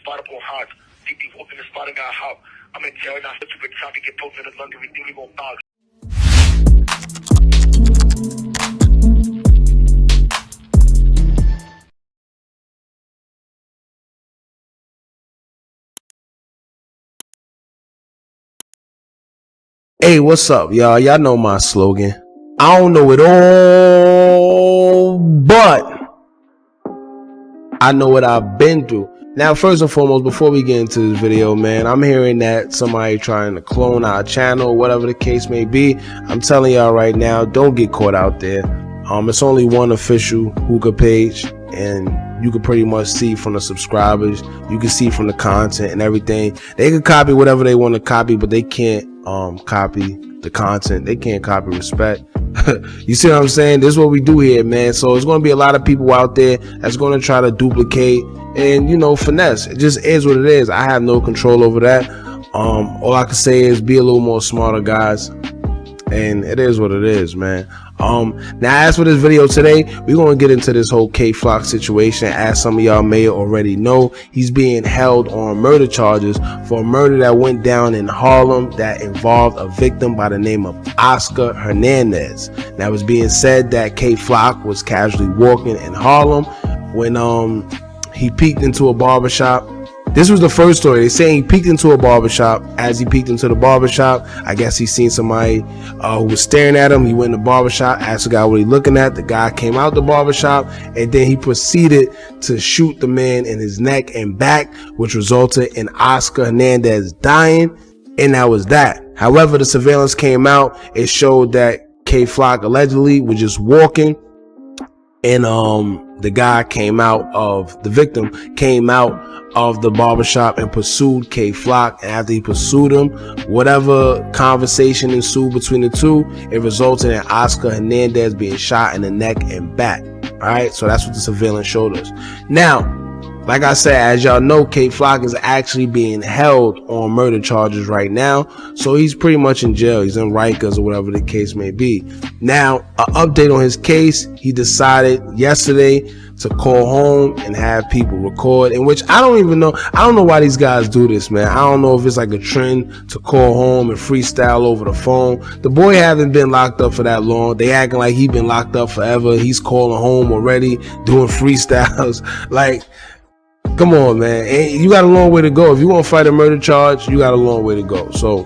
spot up on hot. DP walk in the spot and got hot. I'm in jail now, such a good time to get poked in the lung. Everything we gon' box. Hey, what's up, y'all? Y'all know my slogan. I don't know it all, but I know what I've been through. Now, first and foremost, before we get into this video, man, I'm hearing that somebody trying to clone our channel, whatever the case may be. I'm telling y'all right now, don't get caught out there. It's only one official hookah page, and you can pretty much see from the subscribers, you can see from the content and everything. They can copy whatever they want to copy, but they can't copy the content. They can't copy respect. You see what I'm saying? This is what we do here, man. So there's going to be a lot of people out there that's going to try to duplicate and, you know, finesse. It just is what it is. I have no control over that. All I can say is be a little more smarter, guys. And it is what it is, man. Now, as for this video today, we're going to get into this whole Flcok situation. As some of y'all may already know, he's being held on murder charges for a murder that went down in Harlem that involved a victim by the name of Oscar Hernandez. Now, it's being said that Flcok was casually walking in Harlem when he peeked into a barbershop. This was the first story. They're saying he peeked into a barbershop. As he peeked into the barbershop, I guess he seen somebody who was staring at him. He went in the barbershop, asked the guy what he looking at. The guy came out the barbershop, and then he proceeded to shoot the man in his neck and back, which resulted in Oscar Hernandez dying, and that was that. However, the surveillance came out. It showed that Flcok allegedly was just walking, and the guy came out of, the victim came out of the barbershop and pursued Flcok. And after he pursued him, whatever conversation ensued between the two, it resulted in Oscar Hernandez being shot in the neck and back. All right, so that's what the surveillance showed us. Now, like I said, as y'all know, Flcok is actually being held on murder charges right now. So he's pretty much in jail. He's in Rikers or whatever the case may be. Now, an update on his case, he decided yesterday to call home and have people record, in which I don't even know. I don't know why these guys do this, man. I don't know if it's like a trend to call home and freestyle over the phone. The boy haven't been locked up for that long. They acting like he been locked up forever. He's calling home already, doing freestyles. Like, come on, man. You got a long way to go. If you want to fight a murder charge, you got a long way to go. So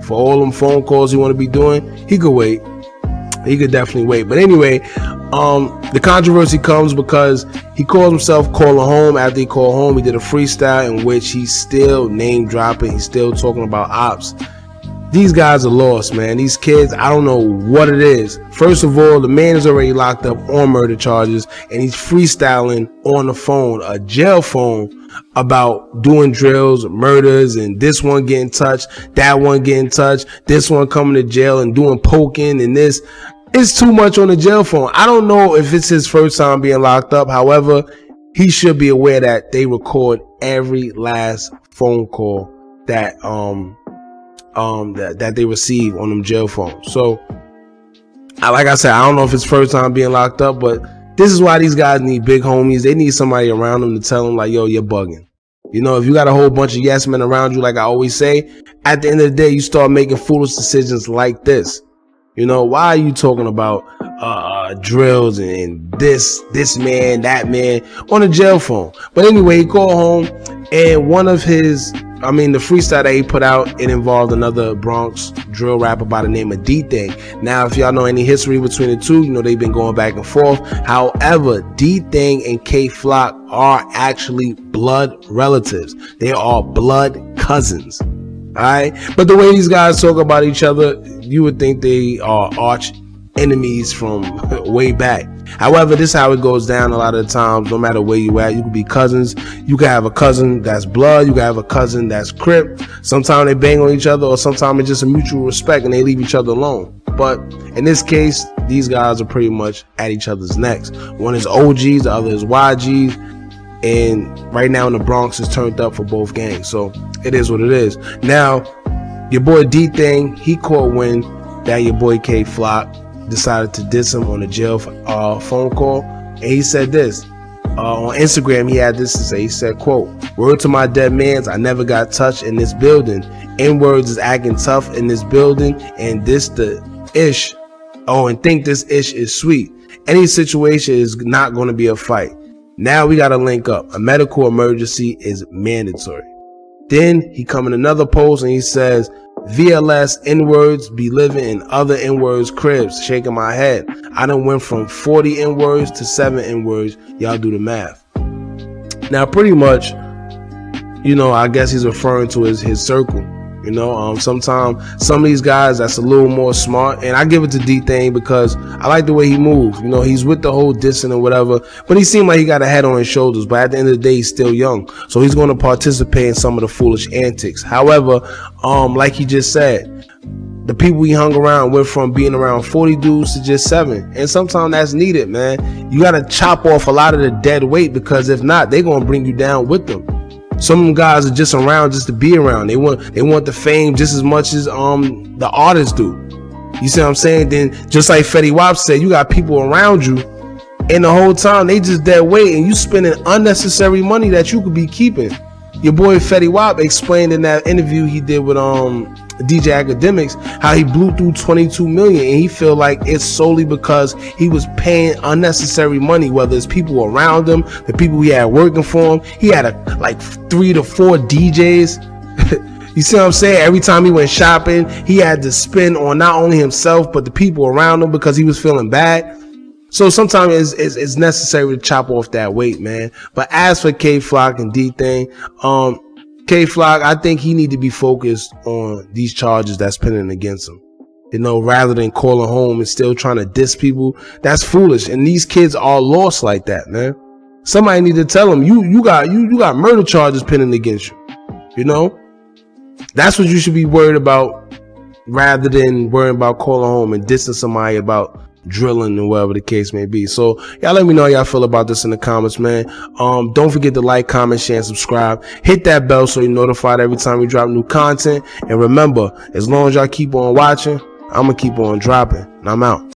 for all them phone calls you want to be doing, he could wait. He could definitely wait. But anyway, the controversy comes because he calls himself calling home. After he called home, he did a freestyle in which he's still name dropping. He's still talking about ops. These guys are lost, man. These kids, I don't know what it is. First of all, the man is already locked up on murder charges, and he's freestyling on the phone, a jail phone, about doing drills, murders, and this one getting touched, that one getting touched, this one coming to jail and doing poking, and this. It's too much on the jail phone. I don't know if it's his first time being locked up. However, he should be aware that they record every last phone call that that they receive on them jail phones. So, like I said, I don't know if it's first time being locked up, but this is why these guys need big homies. They need somebody around them to tell them, like, yo, you're bugging. You know, if you got a whole bunch of yes men around you, like I always say, at the end of the day, you start making foolish decisions like this. You know, why are you talking about drills and this man, that man on a jail phone? But anyway, he called home, and one of his, the freestyle that he put out, it involved another Bronx drill rapper by the name of Dthang. Now, if y'all know any history between the two, you know they've been going back and forth. However, Dthang and Flcok are actually blood relatives. They are blood cousins. Alright, but the way these guys talk about each other, you would think they are arch enemies from way back. However, this is how it goes down a lot of the times. No matter where you at, you can be cousins. You can have a cousin that's blood. You can have a cousin that's crip. Sometimes they bang on each other, or sometimes it's just a mutual respect and they leave each other alone. But in this case, these guys are pretty much at each other's necks. One is OGs, the other is YGs. And right now in the Bronx is turned up for both gangs. So it is what it is. Now, your boy Dthang, he caught wind that your boy Flcok decided to diss him on a jail phone call. And he said this, on Instagram, he had this to say. He said, quote, "Word to my dead mans, I never got touched in this building. N-words is acting tough in this building, and this the ish. Oh, and think this ish is sweet. Any situation is not going to be a fight. Now we got to link up. A medical emergency is mandatory." Then he come in another post and he says, "VLS N-words be living in other N-words cribs." Shaking my head. I done went from 40 N-words to 7 N-words. Y'all do the math. Now, pretty much, you know, I guess he's referring to his circle. You know, sometimes some of these guys that's a little more smart, and I give it to Dthang because I like the way he moves. You know, he's with the whole dissing and whatever, but he seemed like he got a head on his shoulders. But at the end of the day, he's still young, so he's going to participate in some of the foolish antics. However, like he just said, the people he hung around went from being around 40 dudes to just 7, and sometimes that's needed, man. You got to chop off a lot of the dead weight, because if not, they're going to bring you down with them. Some of them guys are just around just to be around. They want the fame just as much as the artists do. You see what I'm saying? Then just like Fetty Wap said, you got people around you, and the whole time they just dead weight, and you spending unnecessary money that you could be keeping. Your boy Fetty Wap explained in that interview he did with DJ Academics how he blew through 22 million, and he feel like it's solely because he was paying unnecessary money, whether it's people around him, the people he had working for him. He had like 3 to 4 DJs. You see what I'm saying? Every time he went shopping, he had to spend on not only himself but the people around him because he was feeling bad. So sometimes it's necessary to chop off that weight, man. But as for Flcok and Dthang, Flcok, I think he need to be focused on these charges that's pending against him. You know, rather than calling home and still trying to diss people. That's foolish. And these kids are lost like that, man. Somebody need to tell them you got murder charges pending against you. You know, that's what you should be worried about, rather than worrying about calling home and dissing somebody about drilling and whatever the case may be. So y'all let me know how y'all feel about this in the comments, man. Don't forget to like, comment, share, and subscribe. Hit that bell so you're notified every time we drop new content. And remember, as long as y'all keep on watching, I'm gonna keep on dropping. And I'm out.